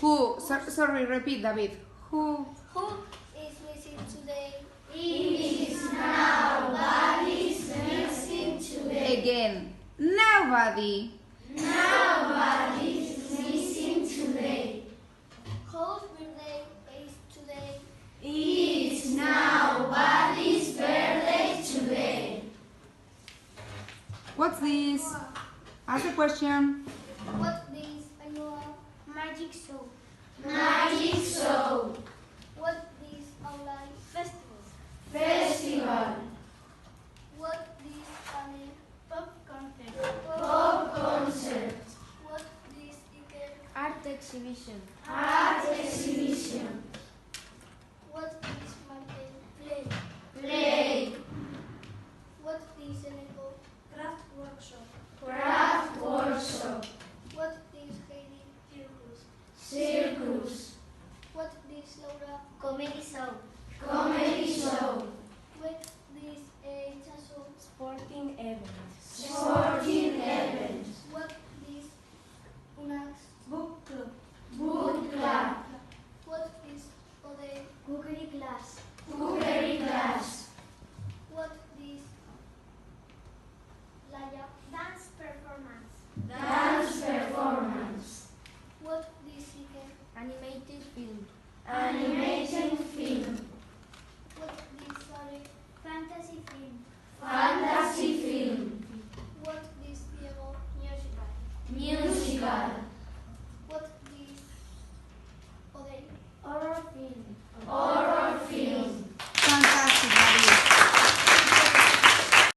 Who? Sorry, repeat, David. Who? Who is missing today? It is nobody's missing today. Again. Nobody. Nobody's missing today. Whose birthday is today? It's nobody's birthday today. What's this? Ask a question. What is annual magic show? Magic show. What is online festival? Festival. What is anime pop concert? Pop concert. What is ticket? Art exhibition. Art exhibition. What is mountain play? Play. What is Senegal craft workshop? Craft workshop. What is Heidi circus? Circus. What is Laura comedy show? Comedy show. What is Chaso Sporting event. Sporting event. What is Unax Book club. Book club. What is Ode Cookery class. Cookery class. What is Laya dance performance? Dance performance. What is Ike Animated film. Animated film. what is Sare fantasy film? Fantasy film. What is Diego musical? Musical. What is Ode Horror film. Horror